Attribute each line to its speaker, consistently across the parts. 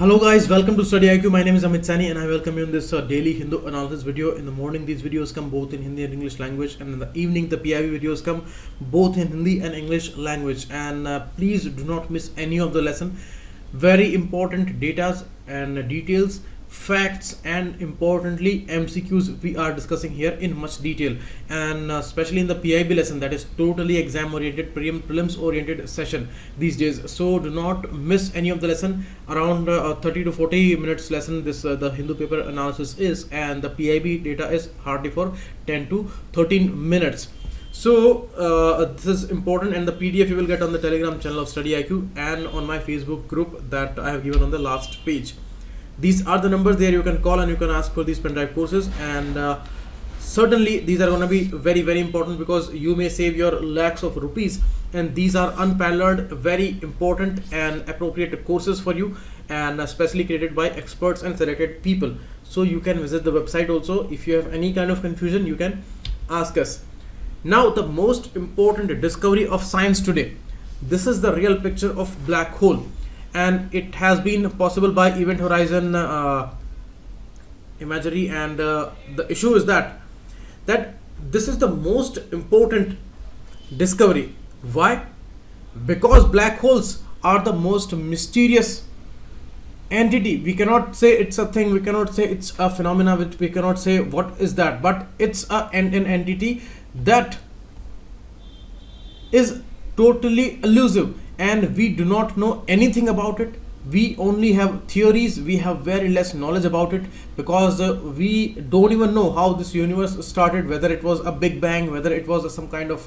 Speaker 1: Hello guys, welcome to StudyIQ. My name is Amit Sani and I welcome you in this daily Hindu analysis video. In the morning these videos come both in Hindi and English language, and in the evening the PIB videos come both in Hindi and English language. And please do not miss any of the lesson. Very important data and details, facts, and importantly MCQs we are discussing here in much detail, and especially in the PIB lesson, that is totally exam oriented, prelims oriented session these days. So do not miss any of the lesson. Around 30 to 40 minutes lesson this the Hindu paper analysis is, and the PIB data is hardly for 10 to 13 minutes. So this is important, and the PDF you will get on the Telegram channel of StudyIQ and on my Facebook group that I have given on the last page. These are the numbers there you can call and you can ask for these pen drive courses, and certainly these are going to be very important because you may save your lakhs of rupees, and these are unparalleled, very important and appropriate courses for you, and especially created by experts and selected people. So you can visit the website also. If you have any kind of confusion, you can ask us. Now the most important discovery of science today. This is the real picture of black hole, and it has been possible by event horizon imagery, and the issue is that this is the most important discovery. Why? Because black holes are the most mysterious entity. We cannot say it's a thing, we cannot say it's a phenomena, which we cannot say what is that, but it's an entity that is totally elusive, and we do not know anything about it. We only have theories, we have very less knowledge about it, because we don't even know how this universe started, whether it was a big bang, whether it was some kind of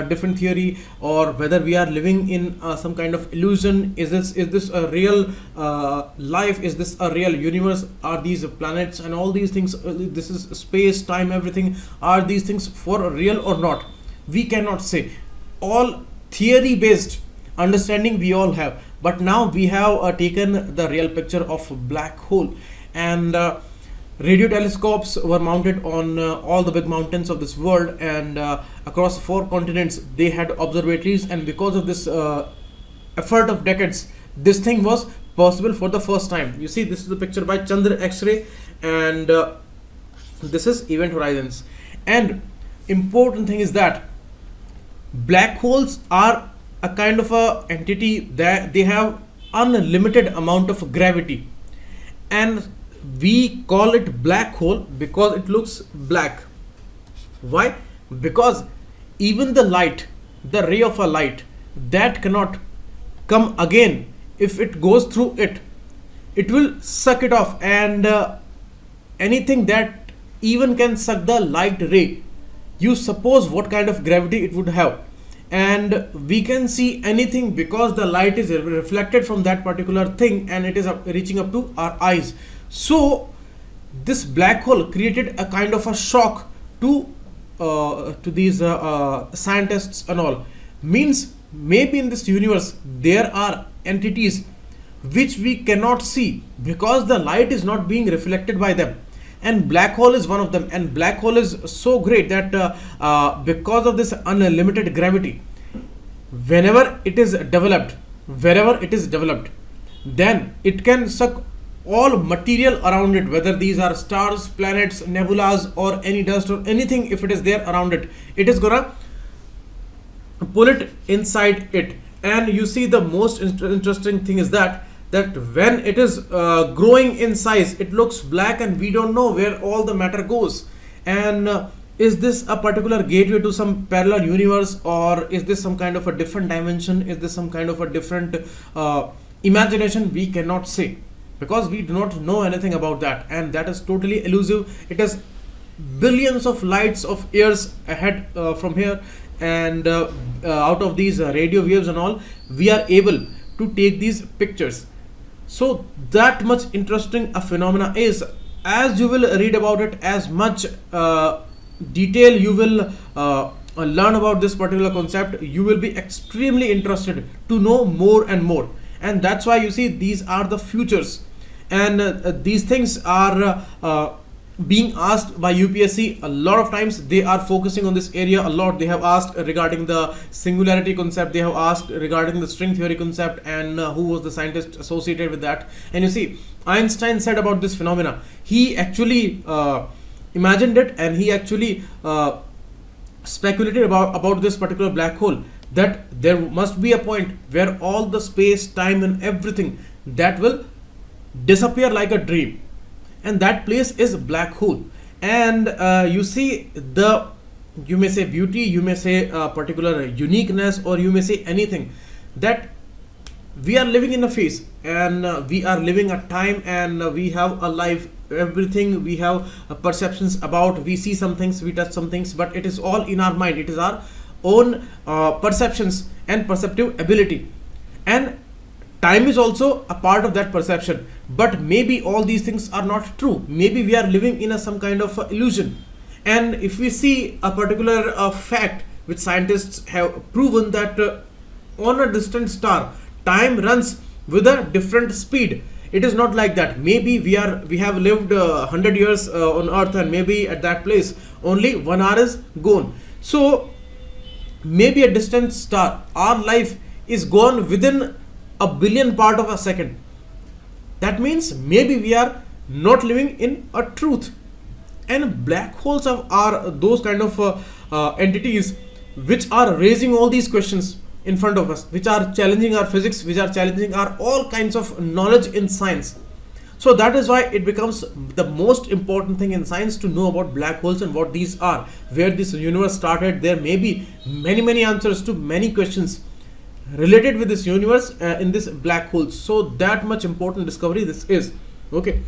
Speaker 1: different theory, or whether we are living in some kind of illusion. Is this a real life? Is this a real universe? Are these planets and all these things, this is space, time, everything, are these things for real or not? We cannot say. All theory based understanding we all have, but now we have taken the real picture of black hole, and radio telescopes were mounted on all the big mountains of this world, and across 4 continents they had observatories, and because of this effort of decades, this thing was possible for the first time. You see, this is the picture by Chandra X-ray, and this is event horizons. And important thing is that black holes are a kind of a entity that they have unlimited amount of gravity, and we call it black hole because it looks black. Why? Because even the light, the ray of a light, that cannot come again. If it goes through it, it will suck it off, and anything that even can suck the light ray, you suppose what kind of gravity it would have. And we can see anything because the light is reflected from that particular thing, and it is reaching up to our eyes. So this black hole created a kind of a shock to these scientists and all. Means maybe in this universe there are entities which we cannot see because the light is not being reflected by them, and black hole is one of them. And black hole is so great that because of this unlimited gravity, whenever it is developed, wherever it is developed, then it can suck all material around it, whether these are stars, planets, nebulas, or any dust or anything. If it is there around it, it is gonna pull it inside it. And you see, the most interesting thing is that when it is growing in size, it looks black, and we don't know where all the matter goes. And is this a particular gateway to some parallel universe, or is this some kind of a different dimension? Is this some kind of a different imagination? We cannot say, because we do not know anything about that, and that is totally elusive. It is billions of lights of years ahead from here, and out of these radio waves and all, we are able to take these pictures. So that much interesting a phenomena is. As you will read about it, as much detail you will learn about this particular concept, you will be extremely interested to know more and more. And that's why you see, these are the futures, and these things are being asked by UPSC a lot of times. They are focusing on this area a lot. They have asked regarding the singularity concept, they have asked regarding the string theory concept, and who was the scientist associated with that. And you see, Einstein said about this phenomena, he actually imagined it, and he actually speculated about this particular black hole, that there must be a point where all the space, time and everything that will disappear like a dream, and that place is black hole. And you see, the, you may say beauty, you may say particular uniqueness, or you may say anything, that we are living in a phase, and we are living a time, and we have a life, everything we have perceptions about, we see some things, we touch some things, but it is all in our mind, it is our own perceptions and perceptive ability, and time is also a part of that perception. But maybe all these things are not true, maybe we are living in some kind of illusion. And if we see a particular fact which scientists have proven, that on a distant star, time runs with a different speed. It is not like that. Maybe we have lived 100 years on earth, and maybe at that place only 1 hour is gone. So maybe a distant star, our life is gone within a billion part of a second. That means maybe we are not living in a truth. And black holes are those kind of entities which are raising all these questions in front of us, which are challenging our physics, which are challenging our all kinds of knowledge in science. So that is why it becomes the most important thing in science to know about black holes and what these are, where this universe started. There may be many answers to many questions related with this universe in this black holes. So that much important discovery this is. Okay,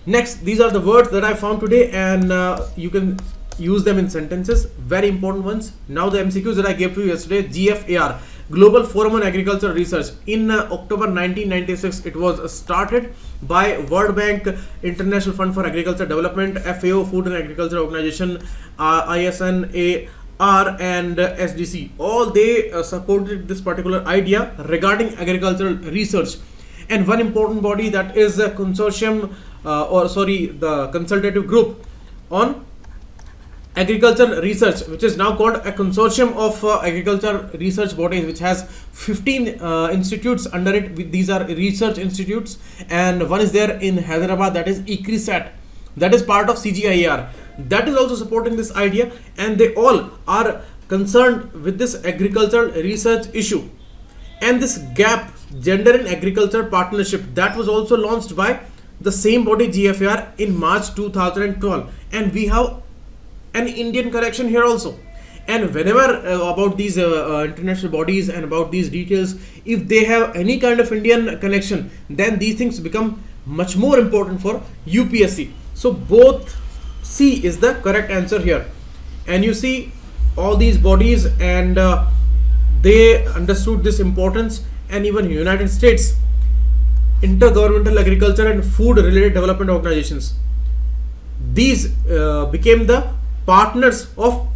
Speaker 1: next, these are the words that I found today, and you can use them in sentences, very important ones. Now the MCQs that I gave to you yesterday. GFAR, Global Forum on Agricultural Research. In October 1996 it was started by World Bank, International Fund for Agriculture Development, FAO, Food and Agriculture Organization, ISNAR and SDC. All they supported this particular idea regarding agricultural research. And one important body, that is a consortium the consultative group on agricultural research, which is now called a consortium of agriculture research bodies, which has 15 institutes under it. These are research institutes, and one is there in Hyderabad, that is ICRISAT, that is part of CGIAR, that is also supporting this idea, and they all are concerned with this agricultural research issue. And this GAP, Gender in Agriculture Partnership, that was also launched by the same body, GFAR, in March 2012. And we have an Indian connection here also. And whenever about these international bodies and about these details, if they have any kind of Indian connection, then these things become much more important for UPSC. So both C is the correct answer here. And you see all these bodies, and they understood this importance. And even United States Intergovernmental Agriculture and Food Related Development Organizations, these became the partners of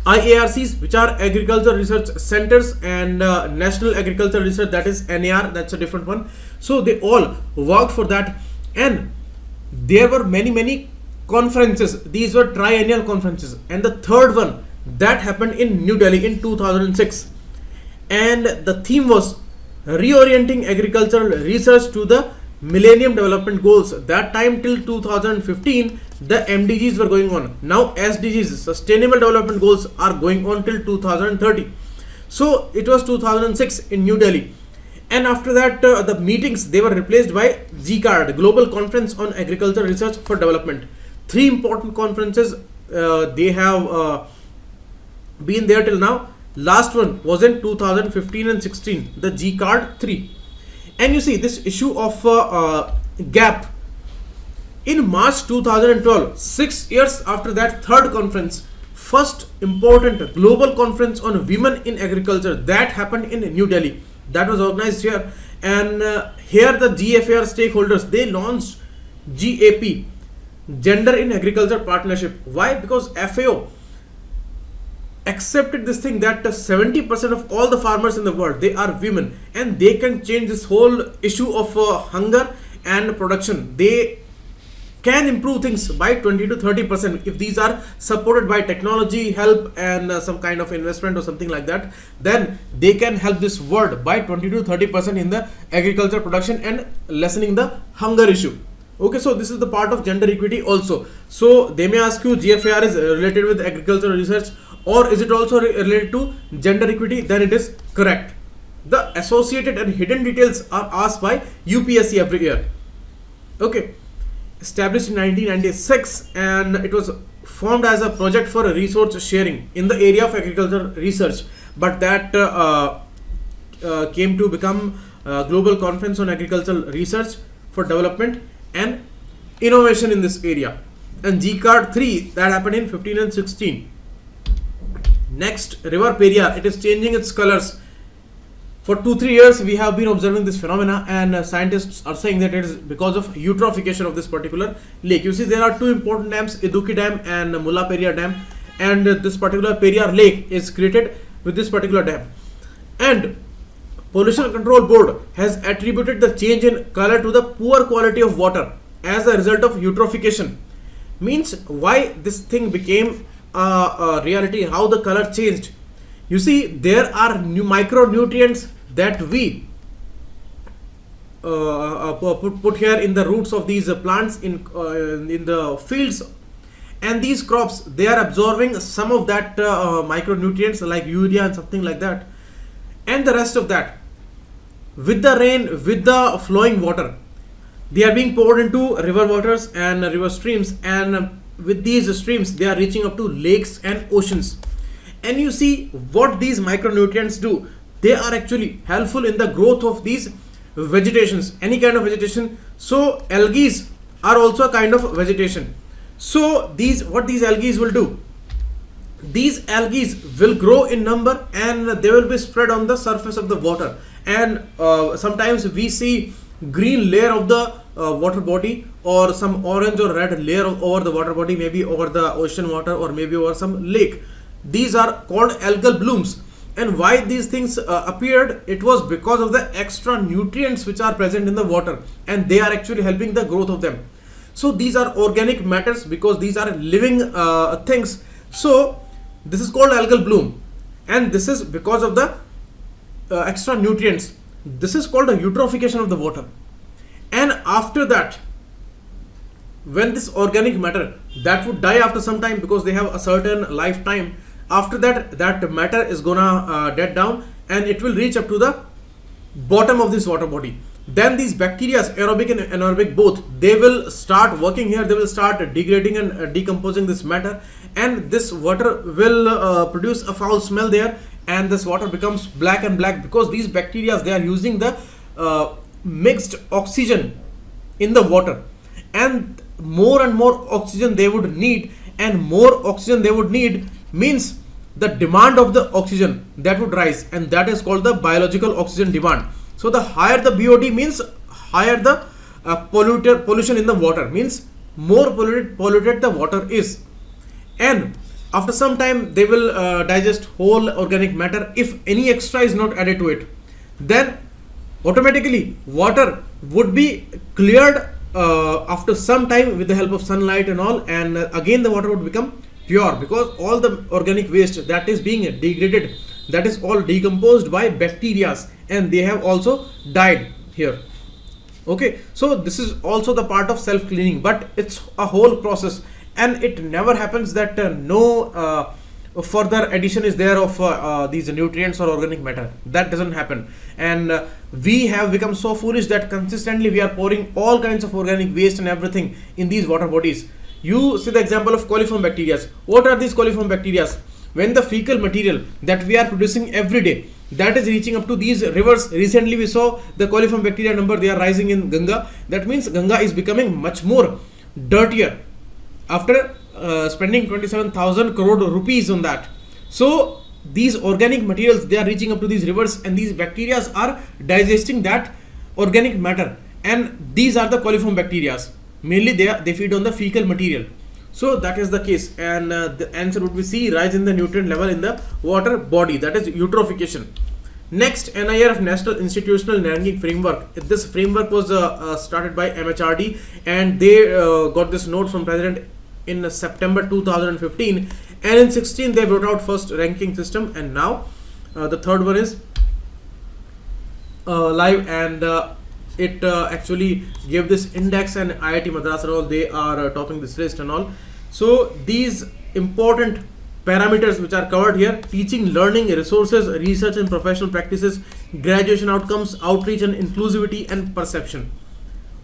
Speaker 1: IARCs, which are Agriculture Research Centers, and National Agriculture Research, that is NAR, that's a different one. So they all worked for that, and there were many conferences. These were triennial conferences, and the third one that happened in New Delhi in 2006, and the theme was reorienting agricultural research to the Millennium Development Goals. That time till 2015 the MDGs were going on. Now SDGs, Sustainable Development Goals, are going on till 2030. So it was 2006 in New Delhi, and after that the meetings, they were replaced by GCARD, Global Conference on Agricultural Research for Development. Three important conferences they have been there till now. Last one was in 2015 and 16, the GCARD 3. And you see this issue of gap. In March 2012, 6 years after that third conference, first important global conference on women in agriculture, that happened in New Delhi. That was organized here, and here the GFAR stakeholders, they launched GAP, Gender in Agriculture Partnership. Why? Because FAO accepted this thing, that 70% of all the farmers in the world, they are women, and they can change this whole issue of hunger and production. They can improve things by 20 to 30% if these are supported by technology help and some kind of investment or something like that. Then they can help this world by 20 to 30% in the agriculture production and lessening the hunger issue. Okay, so this is the part of gender equity also. So they may ask you, GFAR is related with agricultural research, or is it also related to gender equity? Then it is correct. The associated and hidden details are asked by UPSC every year. Okay, established in 1996, and it was formed as a project for resource sharing in the area of agricultural research, but that came to become a global conference on agricultural research for development and innovation in this area. And GCARD 3, that happened in 15 and 16. Next, River Periyar, it is changing its colors. For 2-3 years we have been observing this phenomena, and scientists are saying that it is because of eutrophication of this particular lake. You see, there are two important dams, Idukki Dam and Mulla Periyar Dam, and this particular Periyar lake is created with this particular dam. And Pollution Control Board has attributed the change in color to the poor quality of water as a result of eutrophication. Means why this thing became a reality, how the color changed. You see, there are new micronutrients that we put here in the roots of these plants in the fields, and these crops, they are absorbing some of that micronutrients like urea and something like that, and the rest of that with the rain, with the flowing water, they are being poured into river waters and river streams, and with these streams they are reaching up to lakes and oceans. And you see what these micronutrients do, they are actually helpful in the growth of these vegetations, any kind of vegetation. So algae are also a kind of vegetation. So what these algae will do, these algae will grow in number and they will be spread on the surface of the water. And sometimes we see green layer of the water body, or some orange or red layer over the water body, maybe over the ocean water or maybe over some lake. These are called algal blooms. And why these things appeared, it was because of the extra nutrients which are present in the water, and they are actually helping the growth of them. So these are organic matters because these are living things. So this is called algal bloom, and this is because of the extra nutrients. This is called a eutrophication of the water. And after that, when this organic matter that would die after some time, because they have a certain lifetime, after that matter is gonna dead down and it will reach up to the bottom of this water body. Then these bacteria, aerobic and anaerobic both, they will start working here. They will start degrading and decomposing this matter, and this water will produce a foul smell there, and this water becomes black and black because these bacteria, they are using the mixed oxygen in the water, and more oxygen they would need, and more oxygen they would need means the demand of the oxygen that would rise, and that is called the biological oxygen demand. So the higher the BOD means higher the pollution in the water, means more polluted the water is. And after some time they will digest whole organic matter. If any extra is not added to it, then automatically water would be cleared after some time with the help of sunlight and all, and again the water would become pure, because all the organic waste that is being degraded, that is all decomposed by bacteria, and they have also died here. Okay, so this is also the part of self cleaning, but it's a whole process, and it never happens that no further addition is there of these nutrients or organic matter. That doesn't happen, and we have become so foolish that consistently we are pouring all kinds of organic waste and everything in these water bodies. You see the example of coliform bacteria. What are these coliform bacteria? When the fecal material that we are producing every day, that is reaching up to these rivers. Recently we saw the coliform bacteria number, they are rising in Ganga. That means Ganga is becoming much more dirtier after spending 27,000 crore rupees on that. So these organic materials, they are reaching up to these rivers, and these bacteria are digesting that organic matter, and these are the coliform bacteria. Mainly they feed on the fecal material. So that is the case, and the answer would be C, rise in the nutrient level in the water body, that is eutrophication. Next, NIF National Institutional Ranking Framework. This framework was started by MHRD, and they got this note from President in September 2015, and in 16 they brought out first ranking system, and now the third one is live, and it actually gave this index, and IIT Madras and all, they are topping this list and all. So these important parameters which are covered here: teaching, learning, resources, research and professional practices, graduation outcomes, outreach and inclusivity, and perception.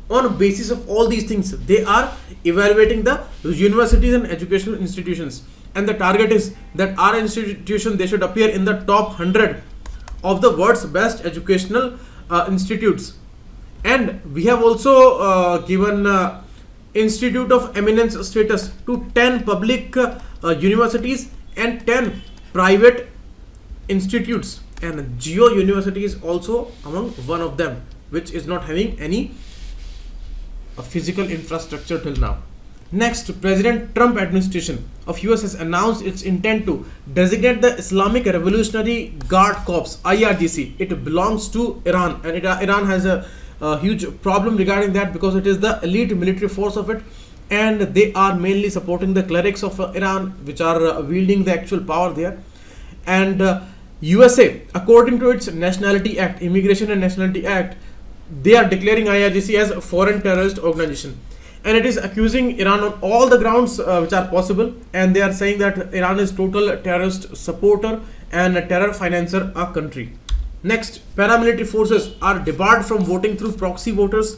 Speaker 1: On basis of all these things, they are evaluating the universities and educational institutions, and the target is that our institution, they should appear in the top 100 of the world's best educational institutes. And we have also given Institute of Eminence status to 10 public universities and 10 private institutes, and Geo University is also among one of them, which is not having any physical infrastructure till now. Next, President Trump administration of US has announced its intent to designate the Islamic Revolutionary Guard Corps, IRGC. It belongs to Iran, and Iran has a huge problem regarding that, because it is the elite military force of it, and they are mainly supporting the clerics of Iran, which are wielding the actual power there. And USA, according to its Nationality Act, Immigration and Nationality Act, they are declaring IRGC as a foreign terrorist organization, and it is accusing Iran on all the grounds which are possible, and they are saying that Iran is total terrorist supporter and a terror financer a country. Next, paramilitary forces are debarred from voting through proxy voters.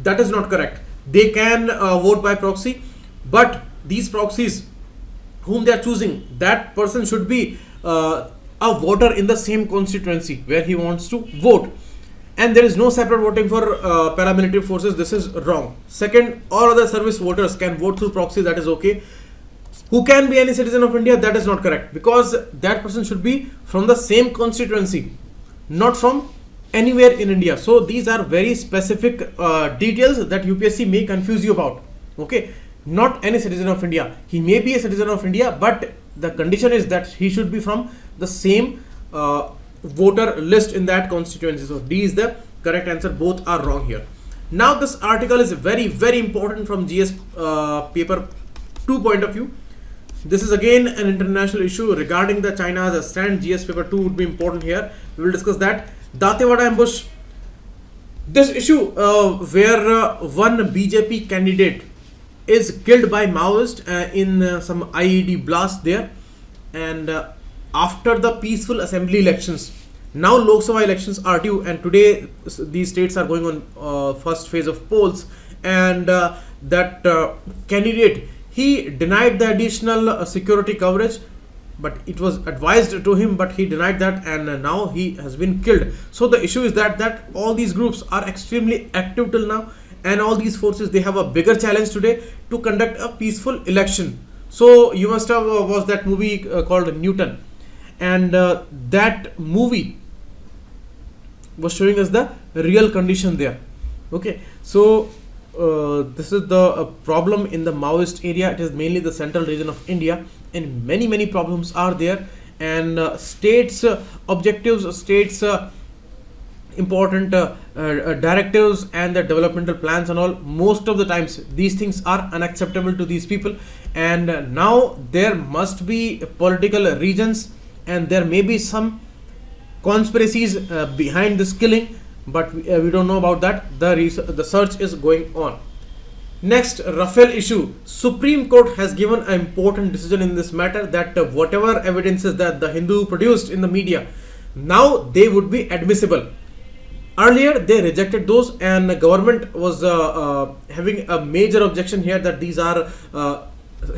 Speaker 1: That is not correct. They can vote by proxy, but these proxies whom they are choosing, that person should be a voter in the same constituency where he wants to vote, and there is no separate voting for paramilitary forces. This is wrong. Second, all other service voters can vote through proxy. That is okay. Who can be any citizen of India? That is not correct, because that person should be from the same constituency, not from anywhere in India. So these are very specific details that UPSC may confuse you about. Okay, not any citizen of India. He may be a citizen of India, but the condition is that he should be from the same voter list in that constituency. So D is the correct answer. Both are wrong here. Now this article is very, very important from GS paper 2 point of view. This is again an international issue regarding the China's stand. GS paper 2 would be important here. We will discuss that. Dantewada ambush. This issue where one BJP candidate is killed by Maoist in some IED blast there, and after the peaceful assembly elections, now Lok Sabha elections are due, and today these states are going on first phase of polls, and that candidate, he denied the additional security coverage, but it was advised to him, but he denied that, and now he has been killed. So the issue is that all these groups are extremely active till now, and all these forces, they have a bigger challenge today to conduct a peaceful election. So you must have watched that movie called Newton, and that movie was showing us the real condition there. Okay, so this is the problem in the Maoist area. It is mainly the central region of India, and many problems are there, and states objectives, states important directives and the developmental plans and all, most of the times these things are unacceptable to these people, and now there must be political reasons, and there may be some conspiracies behind this killing, but we don't know about that. The search is going on. Next, Rafale issue. Supreme Court has given an important decision in this matter, that whatever evidences that the Hindu produced in the media, now they would be admissible. Earlier they rejected those, and the government was having a major objection here, that these are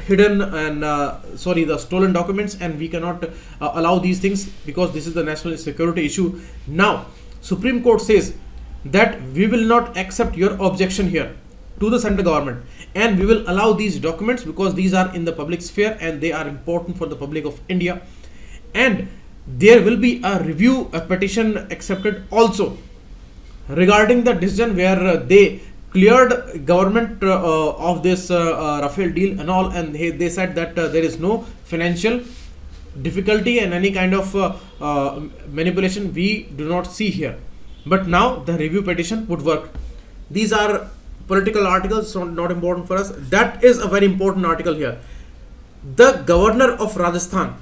Speaker 1: hidden and the stolen documents, and we cannot allow these things because this is the national security issue. Now Supreme Court says that we will not accept your objection here to the central government, and we will allow these documents because these are in the public sphere and they are important for the public of India, and there will be a review, a petition accepted also regarding the decision where they cleared government of this Rafale deal and all, and they said that there is no financial difficulty and any kind of manipulation we do not see here. But now the review petition would work. These are political articles, so not important for us. That is a very important article here. The governor of Rajasthan,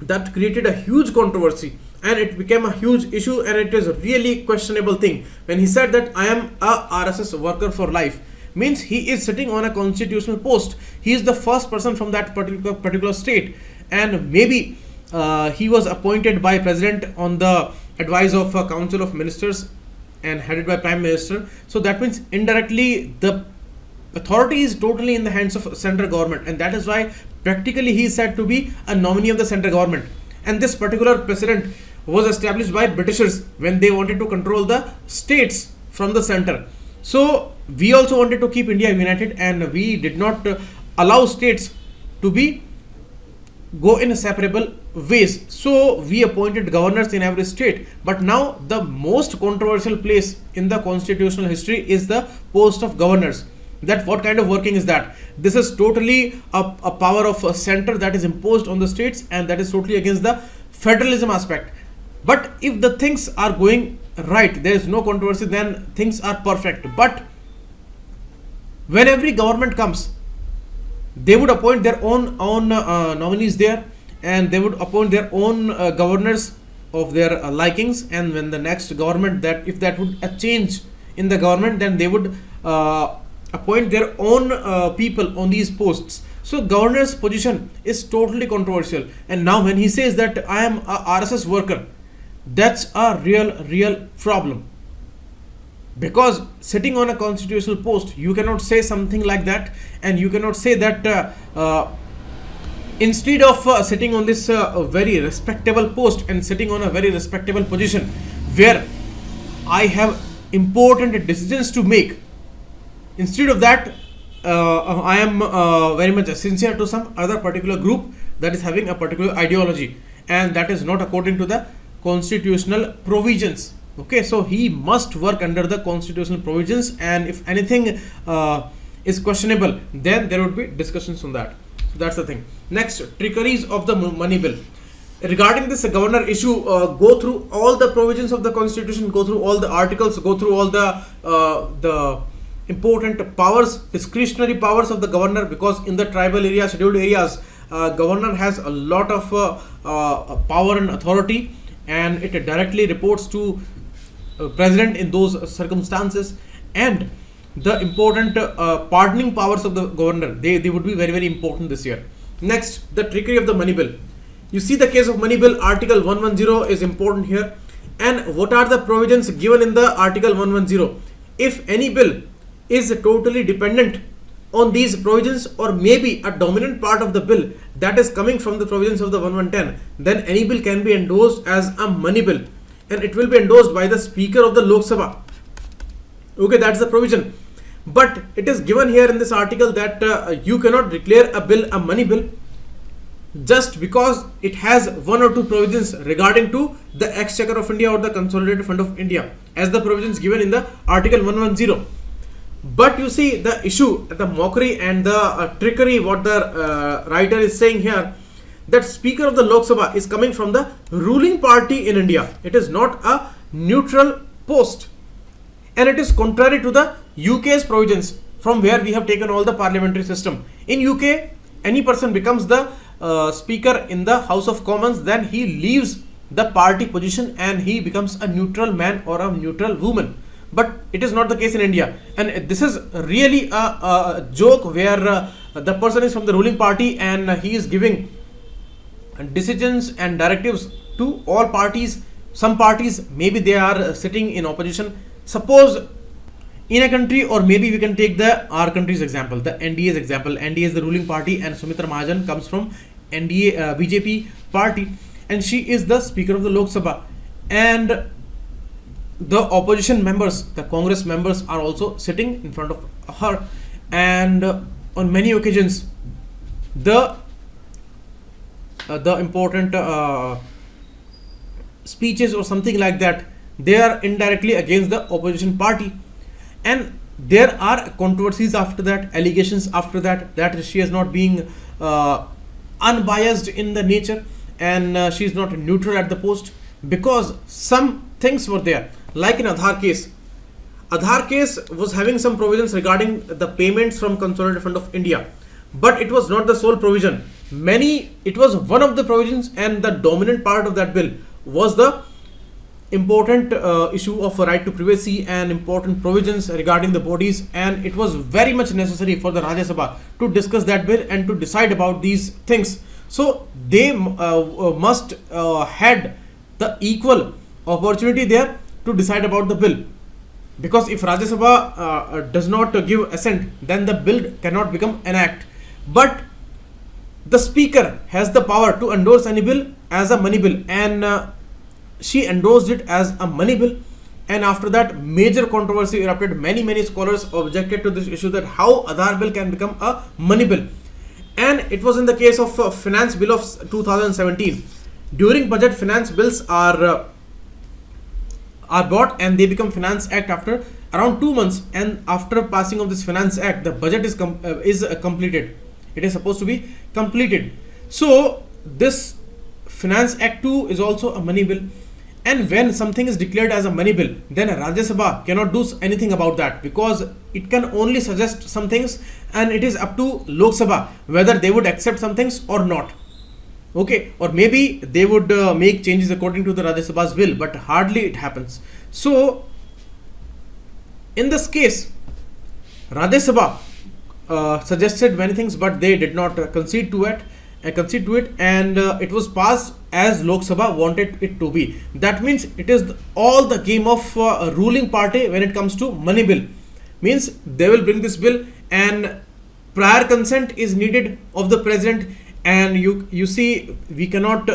Speaker 1: that created a huge controversy and it became a huge issue, and it is a really questionable thing when he said that I am a RSS worker for life. Means he is sitting on a constitutional post. He is the first person from that particular state, and maybe he was appointed by president on the advice of a council of ministers and headed by prime minister. So that means indirectly the authority is totally in the hands of central government, and that is why practically he is said to be a nominee of the central government. And this particular precedent was established by Britishers when they wanted to control the states from the center. So we also wanted to keep India united, and we did not allow states to be go in separable ways. So we appointed governors in every state. But now the most controversial place in the constitutional history is the post of governors. That what kind of working is that? This is totally a power of a center that is imposed on the states, and that is totally against the federalism aspect. But if the things are going right, there is no controversy, then things are perfect. But when every government comes, they would appoint their own nominees there, and they would appoint their own governors of their likings. And when the next government, that if that would a change in the government, then they would appoint their own people on these posts. So governor's position is totally controversial. And now when he says that I am a RSS worker, that's a real problem. Because sitting on a constitutional post, you cannot say something like that, and you cannot say that instead of sitting on this very respectable post and sitting on a very respectable position where I have important decisions to make, instead of that I am very much sincere to some other particular group that is having a particular ideology, and that is not according to the constitutional provisions. Okay, so he must work under the constitutional provisions, and if anything is questionable, then there would be discussions on that. So that's the thing. Next, trickeries of the money bill. Regarding this governor issue, go through all the provisions of the constitution, go through all the articles, go through all the important powers, discretionary powers of the governor, because in the tribal areas, scheduled areas, governor has a lot of power and authority, and it directly reports to president in those circumstances. And the important pardoning powers of the governor, they would be very important this year. Next, the trickery of the money bill. You see the case of money bill, article 110 is important here. And what are the provisions given in the article 110? If any bill is totally dependent on these provisions, or maybe a dominant part of the bill that is coming from the provisions of the 1110, then any bill can be endorsed as a money bill, and it will be endorsed by the Speaker of the Lok Sabha. Okay, that's the provision. But it is given here in this article that you cannot declare a bill a money bill just because it has one or two provisions regarding to the Exchequer of India or the Consolidated Fund of India, as the provisions given in the article 110. But you see the issue, the mockery and the trickery, what the writer is saying here, that Speaker of the Lok Sabha is coming from the ruling party in India. It is not a neutral post, and it is contrary to the UK's provisions, from where we have taken all the parliamentary system. In UK, any person becomes the speaker in the House of Commons, then he leaves the party position and he becomes a neutral man or a neutral woman. But it is not the case in India, and this is really a joke where the person is from the ruling party and he is giving decisions and directives to all parties. Some parties, maybe they are sitting in opposition. Suppose in a country, or maybe we can take our country's example, the NDA's example. NDA is the ruling party, and Sumitra Mahajan comes from NDA BJP party, and she is the Speaker of the Lok Sabha, and the opposition members, the Congress members, are also sitting in front of her, and on many occasions the important speeches or something like that, they are indirectly against the opposition party, and there are controversies after that, allegations after that, that she has not been unbiased in the nature, and she is not neutral at the post, because some things were there. Like in Aadhaar case was having some provisions regarding the payments from Consolidated Fund of India, but it was not the sole provision. It was one of the provisions, and the dominant part of that bill was the important issue of right to privacy and important provisions regarding the bodies, and it was very much necessary for the Rajya Sabha to discuss that bill and to decide about these things. So they must had the equal opportunity there to decide about the bill, because if Rajya Sabha does not give assent, then the bill cannot become an act. But the speaker has the power to endorse any bill as a money bill, and she endorsed it as a money bill. And after that, major controversy erupted. Many scholars objected to this issue, that how Aadhaar bill can become a money bill. And it was in the case of finance bill of 2017. During budget, finance bills are brought and they become finance act after around 2 months, and after passing of this finance act, the budget is completed. It is supposed to be completed. So this finance act 2 is also a money bill. And when something is declared as a money bill, then Rajya Sabha cannot do anything about that, because it can only suggest some things, and it is up to Lok Sabha whether they would accept some things or not. Okay, or maybe they would make changes according to the Rajya Sabha's will, but hardly it happens. So in this case, Rajya Sabha suggested many things, but they did not concede to it, and it was passed as Lok Sabha wanted it to be. That means it is all the game of ruling party when it comes to money bill. Means they will bring this bill, and prior consent is needed of the president, and you see, we cannot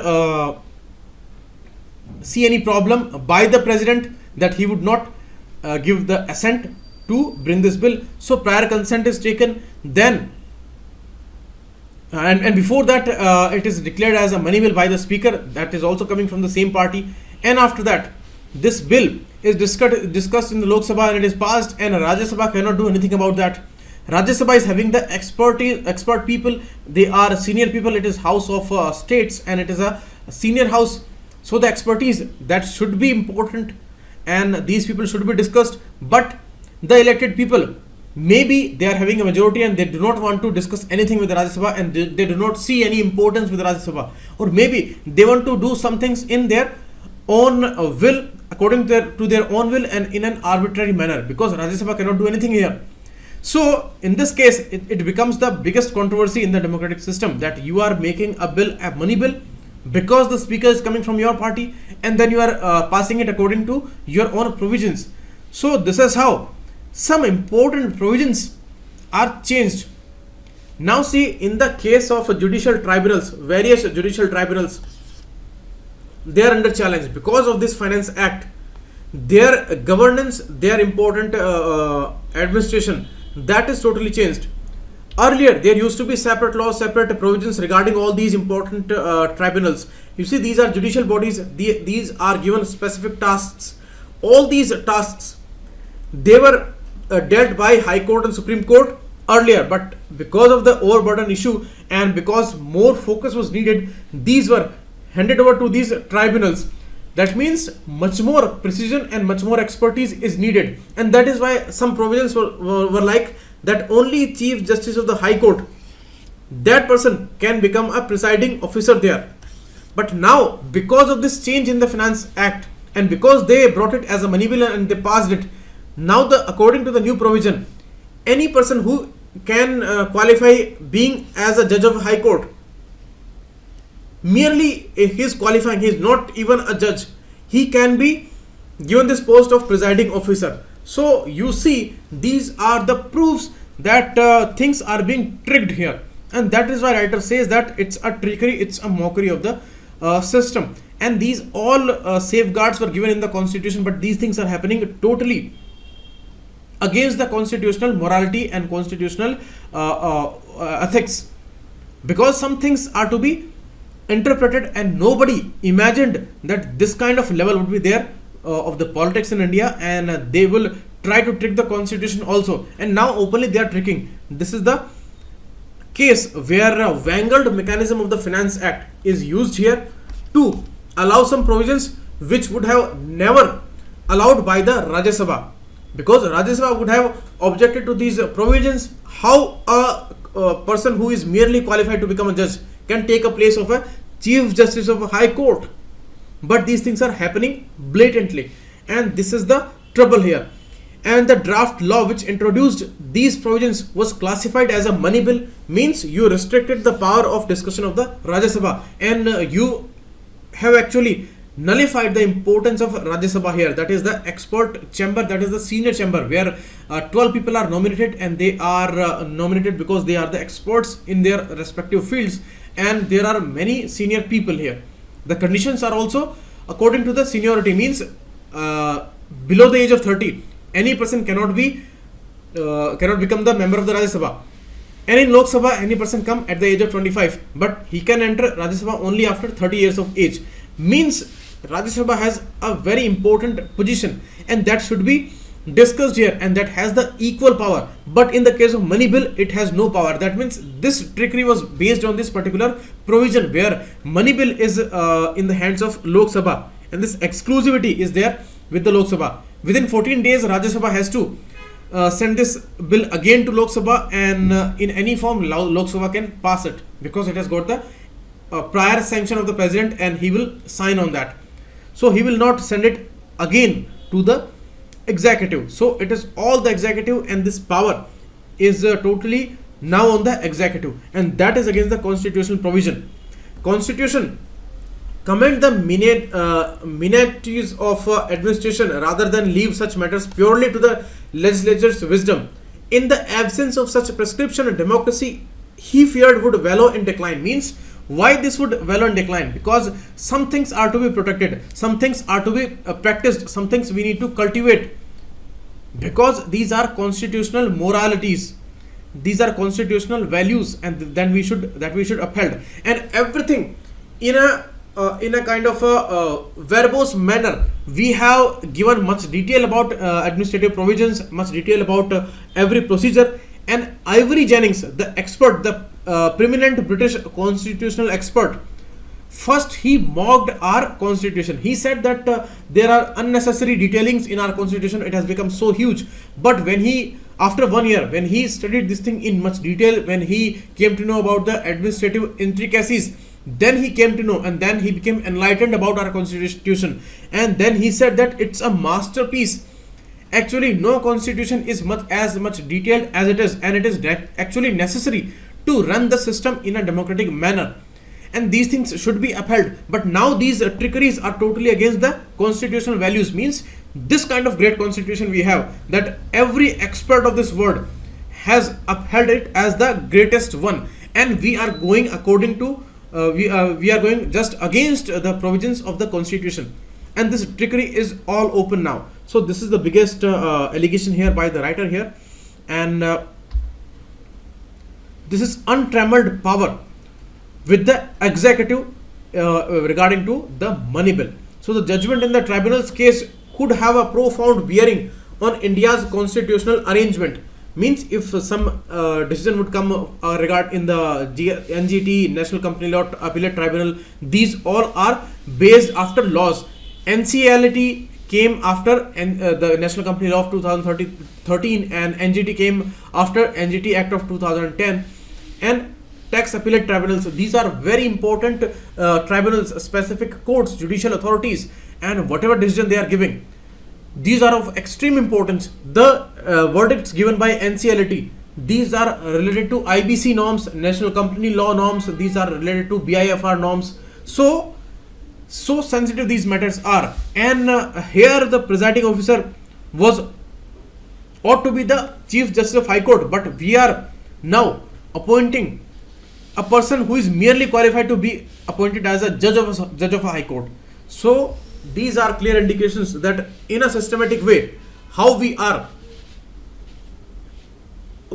Speaker 1: see any problem by the president that he would not give the assent to bring this bill. So prior consent is taken, then and before that it is declared as a money bill by the speaker, that is also coming from the same party. And after that, this bill is discussed in the Lok Sabha, and it is passed, and Rajya Sabha cannot do anything about that. Rajya Sabha is having the expert people. They are senior people. It is House of States, and it is a senior house. So the expertise that should be important, and these people should be discussed. But the elected people, maybe they are having a majority and they do not want to discuss anything with the Rajya Sabha, and they do not see any importance with the Rajya Sabha, or maybe they want to do some things in their own will, according to their own will, and in an arbitrary manner, because Rajya Sabha cannot do anything here. So in this case, it becomes the biggest controversy in the democratic system, that you are making a bill a money bill because the speaker is coming from your party, and then you are passing it according to your own provisions. So this is how some important provisions are changed. Now see, in the case of judicial tribunals, various judicial tribunals, they are under challenge because of this finance act. Their governance, their important administration, that is totally changed. Earlier there used to be separate laws, separate provisions regarding all these important tribunals. You see, these are judicial bodies. These are given specific tasks. All these tasks, they were dealt by High Court and Supreme Court earlier, but because of the overburden issue and because more focus was needed, these were handed over to these tribunals. That means much more precision and much more expertise is needed, and that is why some provisions were like that only Chief Justice of the High Court, that person can become a presiding officer there. But now, because of this change in the Finance Act, and because they brought it as a money bill and they passed it, now according to the new provision, any person who can qualify being as a judge of High Court, merely he is qualifying, he is not even a judge, he can be given this post of presiding officer. So you see, these are the proofs that things are being tricked here, and that is why writer says that it's a trickery, it's a mockery of the system. And these all safeguards were given in the constitution, but these things are happening totally against the constitutional morality and constitutional ethics, because some things are to be interpreted, and nobody imagined that this kind of level would be there of the politics in India, and they will try to trick the constitution also, and now openly they are tricking. This is the case where a wangled mechanism of the Finance Act is used here to allow some provisions which would have never allowed by the Rajya Sabha, because Rajya Sabha would have objected to these provisions. How a person who is merely qualified to become a judge can take a place of a Chief Justice of a High Court? But these things are happening blatantly, and this is the trouble here. And the draft law which introduced these provisions was classified as a money bill, means you restricted the power of discussion of the Rajya Sabha, and you have actually nullified the importance of Rajya Sabha here. That is the expert chamber, that is the senior chamber, where 12 people are nominated, and they are nominated because they are the experts in their respective fields, and there are many senior people here. The conditions are also according to the seniority, means below the age of 30 any person cannot become the member of the Rajya Sabha. And in Lok Sabha, any person come at the age of 25, but he can enter Rajya Sabha only after 30 years of age. Means Rajya Sabha has a very important position, and that should be discussed here, and that has the equal power. But in the case of money bill, it has no power. That means this trickery was based on this particular provision, where money bill is in the hands of Lok Sabha, and this exclusivity is there with the Lok Sabha. Within 14 days, Rajya Sabha has to send this bill again to Lok Sabha, and in any form Lok Sabha can pass it, because it has got the prior sanction of the president, and he will sign on that. So he will not send it again to the executive. So it is all the executive, and this power is totally now on the executive, and that is against the constitutional provision. Constitution commend the minutiae of administration rather than leave such matters purely to the legislature's wisdom. In the absence of such prescription, democracy, he feared, would wallow in decline. Means why this would wallow in decline? Because some things are to be protected, some things are to be practiced, some things we need to cultivate, because these are constitutional moralities, these are constitutional values, and then we should uphold. And everything in a kind of a verbose manner, we have given much detail about administrative provisions, much detail about every procedure. And Ivory Jennings, the expert, the preeminent British constitutional expert, first he mocked our constitution. He said that there are unnecessary detailings in our constitution, it has become so huge. But when he, after 1 year, when he studied this thing in much detail, when he came to know about the administrative intricacies, then he came to know, and then he became enlightened about our constitution, and then he said that it's a masterpiece. Actually, no constitution is as much detailed as it is, and it is actually necessary to run the system in a democratic manner, and these things should be upheld. But now these trickeries are totally against the constitutional values. Means this kind of great constitution we have, that every expert of this world has upheld it as the greatest one, and we are going according to we are going just against the provisions of the constitution, and this trickery is all open now. So this is the biggest allegation here by the writer here, and this is untrammeled power with the executive regarding to the money bill. So the judgment in the tribunal's case could have a profound bearing on India's constitutional arrangement. Means if some decision would come regard in the NGT, National Company Law Appellate Tribunal, these all are based after laws. NCERT came after the National Company Law of 2013, and NGT came after NGT Act of 2010, and tax appellate tribunals. These are very important tribunals, specific courts, judicial authorities, and whatever decision they are giving, these are of extreme importance. The verdicts given by NCERT, these are related to IBC norms, National Company Law norms, these are related to BIFR norms. So sensitive these matters are, and here the presiding officer ought to be the Chief Justice of High Court, but we are now appointing a person who is merely qualified to be appointed as a judge of a High Court. So these are clear indications that in a systematic way, how we are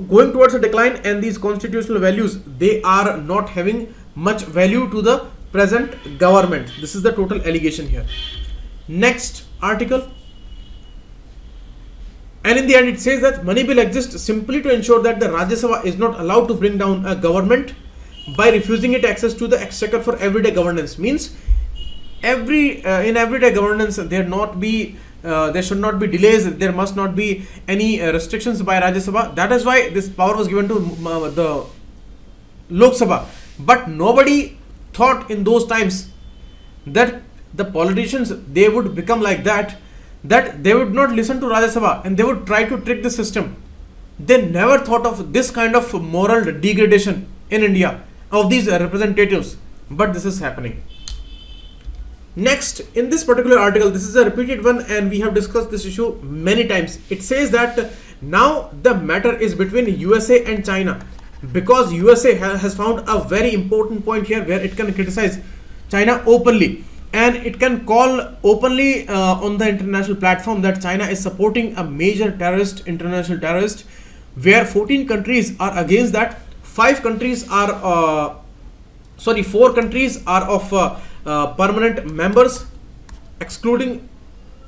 Speaker 1: going towards a decline, and these constitutional values, they are not having much value to the present government. This is the total allegation here. Next article, And in the end, it says that money bill exists simply to ensure that the Rajya Sabha is not allowed to bring down a government by refusing it access to the exchequer for everyday governance. Means in everyday governance there should not be delays, there must not be any restrictions by Rajya Sabha. That is why this power was given to the Lok Sabha. But nobody thought in those times that the politicians, they would become like that they would not listen to Rajya Sabha and they would try to trick the system. They never thought of this kind of moral degradation in India of these representatives, but this is happening. Next, in this particular article, this is a repeated one and we have discussed this issue many times. It says that now the matter is between USA and China, because USA has found a very important point here where it can criticize China openly, and it can call openly on the international platform that China is supporting a major international terrorist, where 14 countries are against that. 4 countries are of permanent members, excluding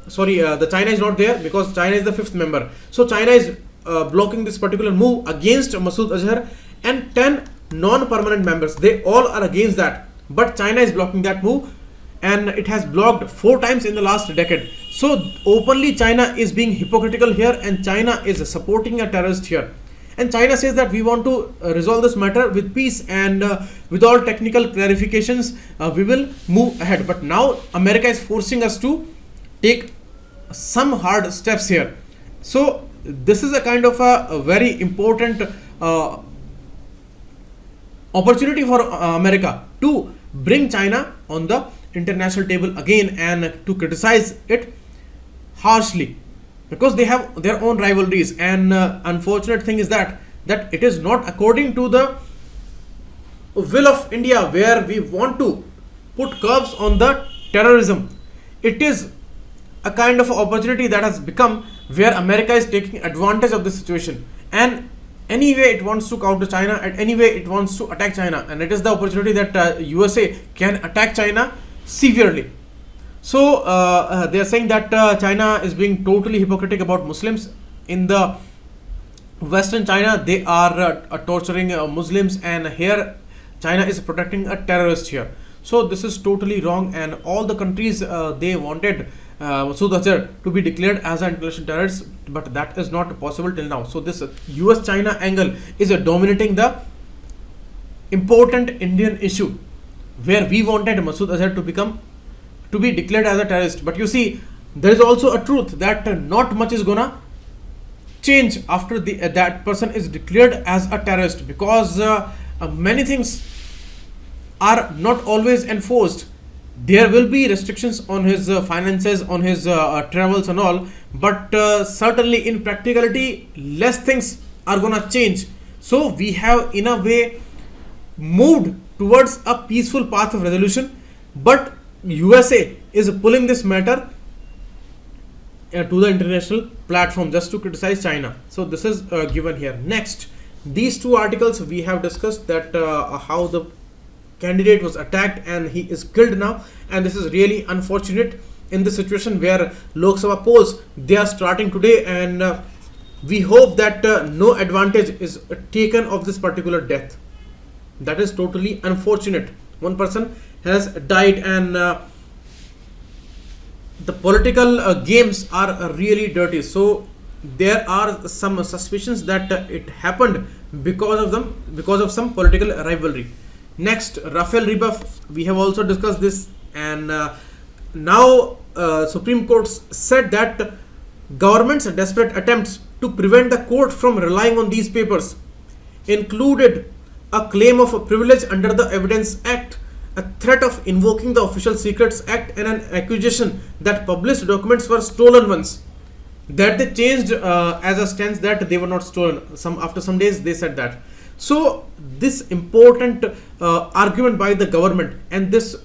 Speaker 1: the China is not there because China is the 5th member. So China is blocking this particular move against Masood Azhar, and 10 non-permanent members, they all are against that, but China is blocking that move, and it has blocked 4 times in the last decade. So openly China is being hypocritical here, and China is supporting a terrorist here. And China says that we want to resolve this matter with peace and with all technical clarifications, we will move ahead. But now America is forcing us to take some hard steps here. So this is a kind of a very important opportunity for America to bring China on the international table again and to criticize it harshly, because they have their own rivalries. And unfortunate thing is that it is not according to the will of India, where we want to put curbs on the terrorism. It is a kind of opportunity that has become where America is taking advantage of the situation, and anyway it wants to counter China, and anyway it wants to attack China, and it is the opportunity that USA can attack China severely. So they are saying that China is being totally hypocritical about Muslims. In the Western China, they are torturing Muslims, and here China is protecting a terrorist here. So this is totally wrong, and all the countries they wanted Masood Azhar to be declared as an international terrorist, but that is not possible till now. So this US-China angle is dominating the important Indian issue, where we wanted Masood Azhar to be declared as a terrorist. But you see, there is also a truth that not much is gonna change after that person is declared as a terrorist, because many things are not always enforced. There will be restrictions on his finances, on his travels and all, but certainly in practicality less things are gonna change. So we have in a way moved towards a peaceful path of resolution, but USA is pulling this matter to the international platform just to criticize China. So this is given here. Next, these 2 articles we have discussed, that how the candidate was attacked and he is killed now, and this is really unfortunate in the situation where Lok Sabha polls, they are starting today, and we hope that no advantage is taken of this particular death. That is totally unfortunate. One person has died, and the political games are really dirty. So there are some suspicions that it happened because of some political rivalry. Next, Rafale rebuff, we have also discussed this, and now Supreme Court said that government's desperate attempts to prevent the court from relying on these papers included a claim of a privilege under the Evidence Act, a threat of invoking the Official Secrets Act, and an accusation that published documents were stolen ones. That they changed as a stance that they were not stolen. After some days they said that. So this important argument by the government and this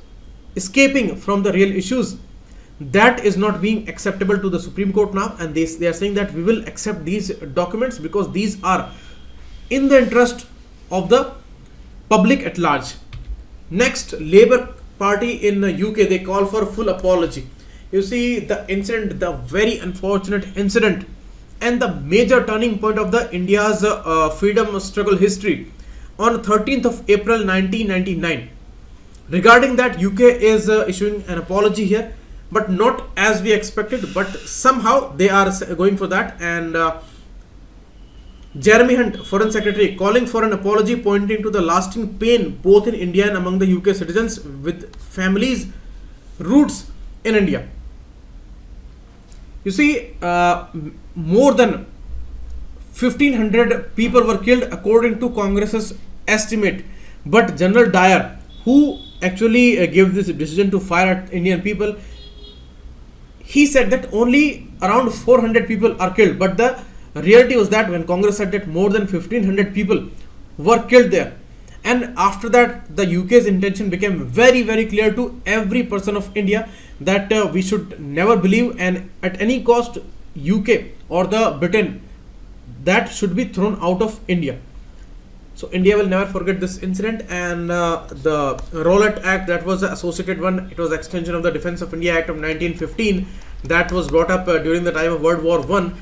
Speaker 1: escaping from the real issues, that is not being acceptable to the Supreme Court now, and they are saying that we will accept these documents because these are in the interest of the public at large. Next, Labour Party in the UK, they call for full apology. You see the incident, the very unfortunate incident and the major turning point of the India's freedom struggle history on 13th of April 1999. Regarding that, UK is issuing an apology here, but not as we expected, but somehow they are going for that. And Jeremy Hunt, Foreign Secretary, calling for an apology, pointing to the lasting pain both in India and among the UK citizens with families' roots in India. You see, more than 1500 people were killed according to Congress's estimate, but General Dyer, who actually gave this decision to fire at Indian people, he said that only around 400 people are killed, but the reality was that when Congress said that more than 1500 people were killed there. And after that, the UK's intention became very, very clear to every person of India that we should never believe, and at any cost UK or the Britain, that should be thrown out of India. So India will never forget this incident. And the Rowlatt Act, that was the associated one. It was extension of the Defence of India Act of 1915 that was brought up during the time of World War I.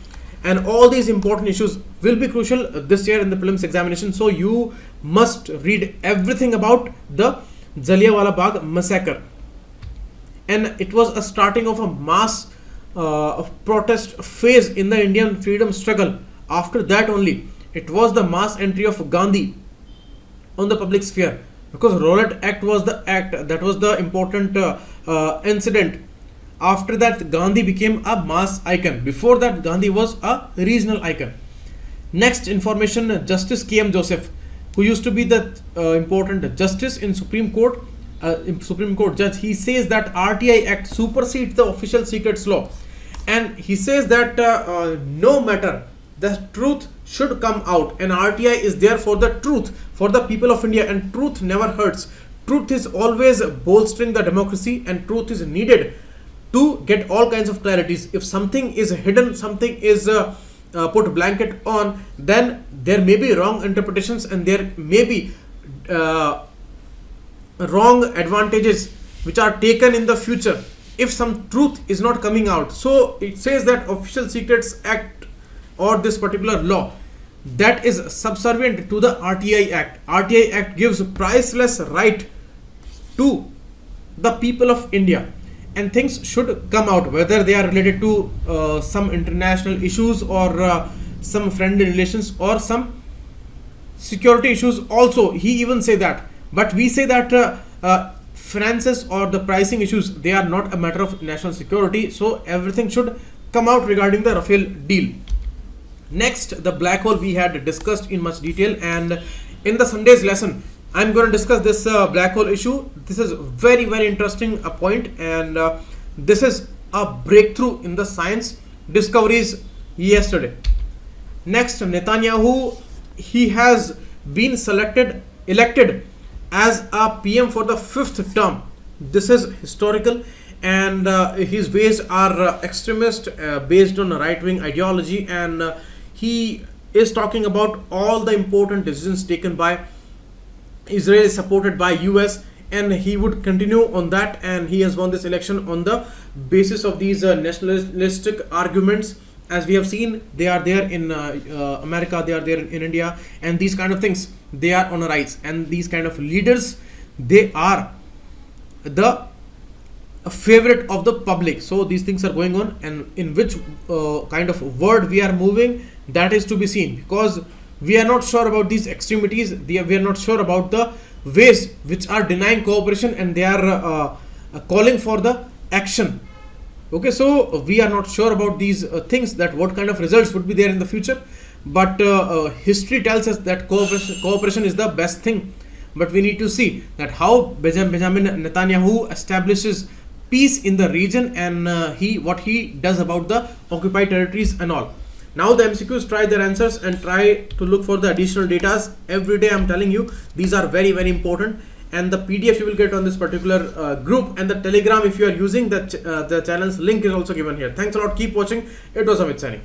Speaker 1: And all these important issues will be crucial this year in the prelims examination. So you must read everything about the Jallianwala Bagh massacre. And it was a starting of a mass protest phase in the Indian freedom struggle. After that only, it was the mass entry of Gandhi on the public sphere, because Rowlatt Act was the act that was the important incident. After that, Gandhi became a mass icon. Before that, Gandhi was a regional icon. Next information, Justice K.M. Joseph, who used to be the important justice in Supreme Court judge, he says that RTI Act supersedes the official secrets law. And he says that no matter, the truth should come out, and RTI is there for the truth, for the people of India, and truth never hurts. Truth is always bolstering the democracy, and truth is needed to get all kinds of clarities. If something is hidden, something is put blanket on, then there may be wrong interpretations, and there may be wrong advantages which are taken in the future if some truth is not coming out. So it says that Official Secrets Act or this particular law, that is subservient to the RTI Act. RTI Act gives priceless right to the people of India, and things should come out, whether they are related to some international issues or some friendly relations or some security issues also. He even say that, but we say that finances or the pricing issues, they are not a matter of national security. So everything should come out regarding the Rafale deal. Next, the black hole we had discussed in much detail, and in the Sunday's lesson I'm going to discuss this black hole issue. This is very, very interesting point, and this is a breakthrough in the science discoveries yesterday. Next, Netanyahu, he has been elected as a PM for the 5th term. This is historical, and his ways are extremist, based on right-wing ideology, and he is talking about all the important decisions taken by Israel, supported by US, and he would continue on that, and he has won this election on the basis of these nationalistic arguments. As we have seen, they are there in America, they are there in India, and these kind of things, they are on a rise, and these kind of leaders, they are the favorite of the public. So these things are going on, and in which kind of world we are moving, that is to be seen, because we are not sure about these extremities. We are not sure about the ways which are denying cooperation, and they are calling for the action. Okay, so we are not sure about these things, that what kind of results would be there in the future, but history tells us that cooperation is the best thing. But we need to see that how Benjamin Netanyahu establishes peace in the region, and what he does about the occupied territories and all. Now the MCQs, try their answers and try to look for the additional datas. Every day I'm telling you, these are very, very important. And the PDF you will get on this particular group, and the Telegram, if you are using the channel's link is also given here. Thanks a lot. Keep watching. It was Amit signing.